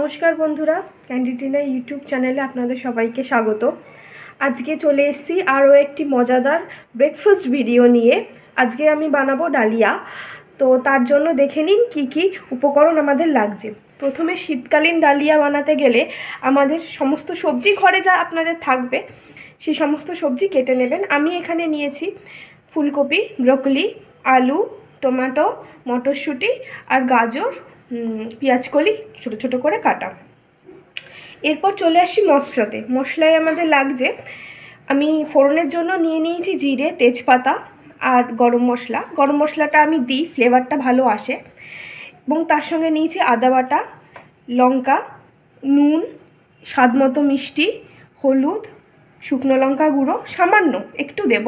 নমস্কার বন্ধুরা, ক্যান্ডিটিনা ইউটিউব চ্যানেলে আপনাদের সবাইকে স্বাগত। আজকে চলে এসেছি আরও একটি মজাদার ব্রেকফাস্ট ভিডিও নিয়ে। আজকে আমি বানাবো ডালিয়া। তো তার জন্য দেখে নিন কি কি উপকরণ আমাদের লাগছে। প্রথমে শীতকালীন ডালিয়া বানাতে গেলে আমাদের সমস্ত সবজি ঘরে যা আপনাদের থাকবে সেই সমস্ত সবজি কেটে নেবেন। আমি এখানে নিয়েছি ফুলকপি, ব্রকলি, আলু, টমেটো, মটরশুঁটি আর গাজর, পেঁয়াজকলি ছোটো ছোটো করে কাটা। এরপর চলে আসি মশলায় আমাদের লাগছে, আমি ফোড়নের জন্য নিয়ে নিয়েছি জিরে, তেজপাতা আর গরম মশলাটা আমি দিই, ফ্লেভারটা ভালো আসে। এবং তার সঙ্গে নিয়েছি আদা বাটা, লঙ্কা, নুন, স্বাদ মতো মিষ্টি, হলুদ, শুকনো লঙ্কা গুঁড়ো সামান্য একটু দেব।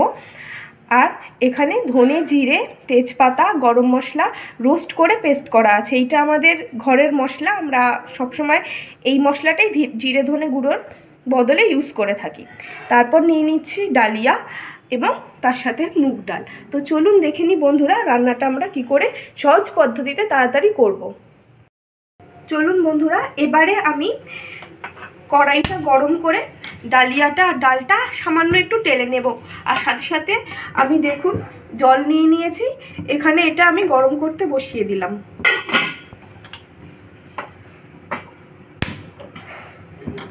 আর এখানে ধনে, জিরে, তেজপাতা, গরম মশলা রোস্ট করে পেস্ট করা আছে। এইটা আমাদের ঘরের মশলা, আমরা সবসময় এই মশলাটাই জিরে ধনে গুঁড়োর বদলে ইউজ করে থাকি। তারপর নিয়ে নিচ্ছি ডালিয়া এবং তার সাথে মুগ ডাল। তো চলুন দেখে নিই বন্ধুরা রান্নাটা আমরা কি করে সহজ পদ্ধতিতে তাড়াতাড়ি করব। চলুন বন্ধুরা, এবারে আমি কড়াইটা গরম করে ডালিয়াটা আর ডালটা সামান্য একটু টেলে নেব। আর সাথে সাথে আমি দেখুন জল নিয়ে নিয়েছি, এখানে এটা আমি গরম করতে বসিয়ে দিলাম।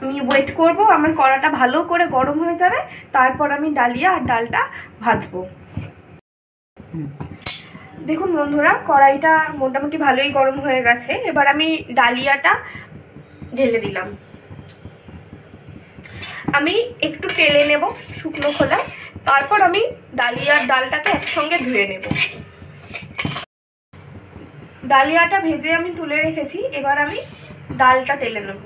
আমি ওয়েট করব, আমার কড়াটা ভালো করে গরম হয়ে যাবে, তারপর আমি ডালিয়া আর ডালটা ভাজবো। দেখুন বন্ধুরা, কড়াইটা মোটামুটি ভালোই গরম হয়ে গেছে। এবার আমি ডালিয়াটা ঢেলে দিলাম। আমি একটু তেলে নেব শুকনো খোলায়, তারপর আমি ডালিয়ার ডালটাকে একসঙ্গে ধুয়ে নেব। ডালিয়াটা ভেজে আমি তুলে রেখেছি, এবার আমি ডালটা টেলে নেব।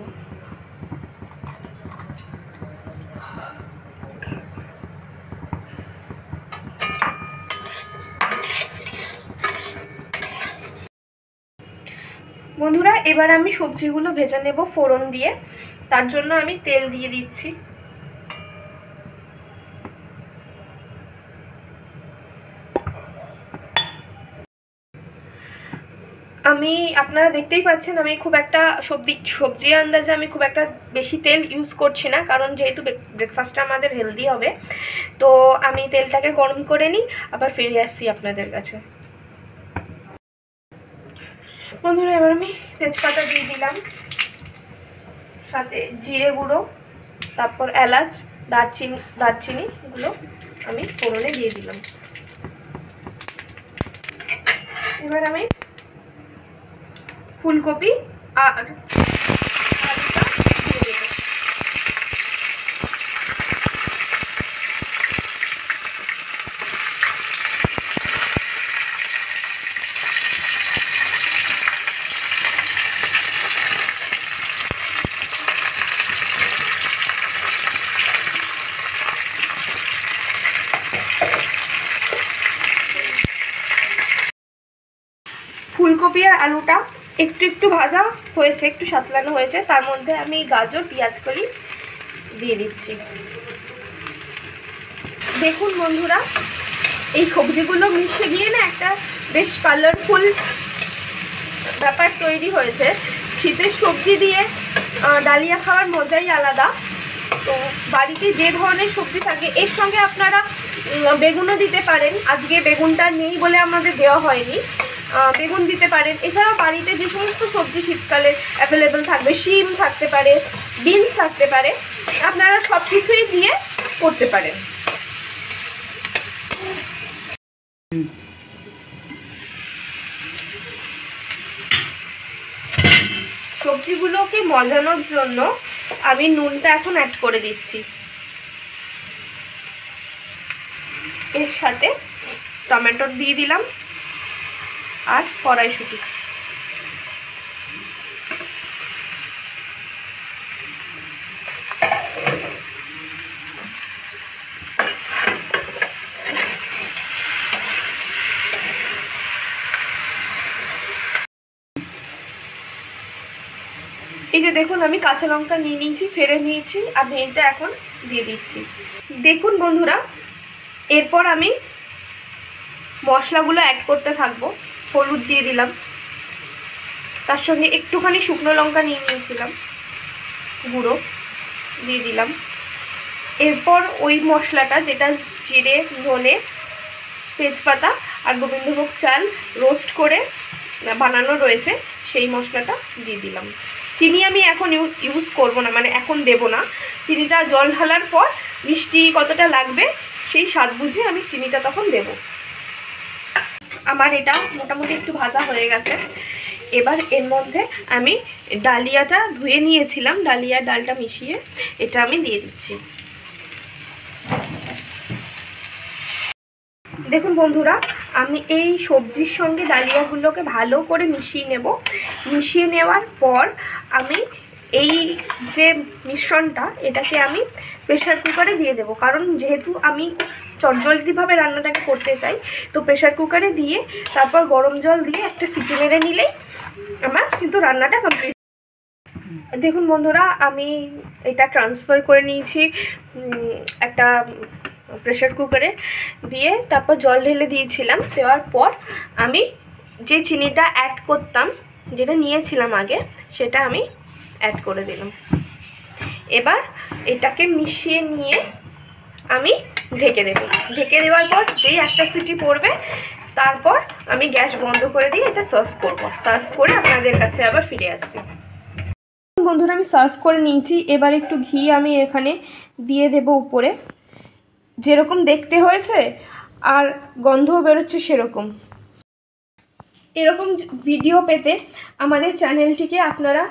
বন্ধুরা, এবার আমি সবজিগুলো ভেজে নেব ফোড়ন দিয়ে। তার জন্য আমি তেল দিয়ে দিচ্ছি। আপনারা দেখতেই পাচ্ছেন আমি খুব একটা সবজি আন্দাজে আমি খুব একটা বেশি তেল ইউজ করছি না, কারণ যেহেতু ব্রেকফাস্টটা আমাদের হেলদি হবে। তো আমি তেলটাকে গরম করে নিই, আবার ফিরে আসছি আপনাদের কাছে। বন্ধুরা, এবার আমি তেজপাতা দিয়ে দিলাম, সাথে জিরে গুঁড়ো, তারপর এলাচ, দারচিনিগুলো আমি ফোড়নে দিয়ে দিলাম। এবার আমি ফুলকপি আর আলুটা দিয়ে দেব। ফুলকপি আর আলুটা একটু ভাজা হয়েছে, একটু সাতলানো হয়েছে, তার মধ্যে আমি গাজর, পেঁয়াজকলি দিয়ে দিচ্ছি। দেখুন বন্ধুরা, এই সবজিগুলো মিশে গিয়ে না একটা বেশ কালারফুল ব্যাপার তৈরি হয়েছে। শীতের সবজি দিয়ে ডালিয়া খাওয়ার মজাই আলাদা। তো বাড়িতে যে ধরনের সবজি থাকে এর সঙ্গে আপনারা বেগুনও দিতে পারেন। আজকে বেগুনটা নেই বলে আমাদের দেওয়া হয়নি, বেগুন দিতে পারেন। এছাড়াও বাড়িতে যে সমস্ত সবজি শীতকালে অ্যাভেলেবেল থাকবে, শিম থাকতে পারে, বিনস থাকতে পারে, আপনারা সব কিছুই দিয়ে করতে পারেন। সবজিগুলোকে মজানোর জন্য আমি নুনটা এখন অ্যাড করে দিচ্ছি। এর সাথে টমেটো দিয়ে দিলাম আর কড়াইশুঁটি। এই যে দেখুন, আমি কাঁচা লঙ্কা নিয়ে নিয়েছি, ফেড়ে নিয়েছি, আমি এটা এখন দিয়ে দিচ্ছি। দেখুন বন্ধুরা, এরপর আমি মশলাগুলো অ্যাড করতে থাকবো। হলুদ দিয়ে দিলাম, তার সঙ্গে একটুখানি শুকনো লঙ্কা নিয়ে নিয়েছিলাম গুঁড়ো, দিয়ে দিলাম। এরপর ওই মশলাটা, যেটা জিরে, ধনে, তেজপাতা আর গোবিন্দভোগ চাল রোস্ট করে বানানো রয়েছে, সেই মশলাটা দিয়ে দিলাম। চিনি আমি এখন ইউজ করব না, মানে এখন দেব না। চিনিটা জল ঢালার পর মিষ্টি কতটা লাগবে সেই স্বাদ বুঝে আমি চিনিটা তখন দেব। আমার এটা মোটামুটি একটু ভাজা হয়ে গেছে। এবার এর মধ্যে আমি ডালিয়াটা ধুয়ে নিয়েছিলাম, ডালিয়ার ডালটা মিশিয়ে এটা আমি দিয়ে দিচ্ছি। দেখুন বন্ধুরা, আমি এই সবজির সঙ্গে ডালিয়াগুলোকে ভালো করে মিশিয়ে নেব। মিশিয়ে নেওয়ার পর আমি এই যে মিশ্রণটা, এটাকে আমি প্রেশার কুকারে দিয়ে দেব। কারণ যেহেতু আমি চটজলদিভাবে রান্নাটাকে করতে চাই, তো প্রেশার কুকারে দিয়ে তারপর গরম জল দিয়ে একটা সিটি মেরে নিলেই আমার কিন্তু রান্নাটা কমপ্লিট। দেখুন বন্ধুরা, আমি এটা ট্রান্সফার করে নিয়েছি একটা প্রেশার কুকারে, দিয়ে তারপর জল ঢেলে দিয়েছিলাম। দেওয়ার পর আমি যে চিনিটা অ্যাড করতাম, যেটা নিয়েছিলাম আগে, সেটা আমি অ্যাড করে দিলাম। এবার এটাকে মিশিয়ে নিয়ে আমি ঢেকে দেব। ঢেকে দেওয়ার পর যেই একটা সিটি পড়বে, তারপর আমি গ্যাস বন্ধ করে দিয়ে এটা সার্ভ করব। সার্ভ করে আপনাদের কাছে আবার ফিরে আসছি। বন্ধুরা, আমি সার্ভ করে নিয়েছি। এবার একটু ঘি আমি এখানে দিয়ে দেব উপরে। যেরকম দেখতে হয়েছে আর গন্ধও বেরোচ্ছে সেরকম। এরকম ভিডিও পেতে আমাদের চ্যানেলটিকে আপনারা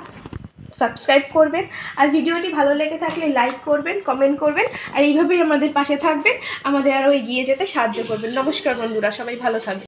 সাবস্ক্রাইব করবেন, আর ভিডিওটি ভালো লেগে থাকলে লাইক করবেন, কমেন্ট করবেন, আর এইভাবেই আমাদের পাশে থাকবেন, আমাদের আরও এগিয়ে যেতে সাহায্য করবেন। নমস্কার বন্ধুরা, সবাই ভালো থাকবেন।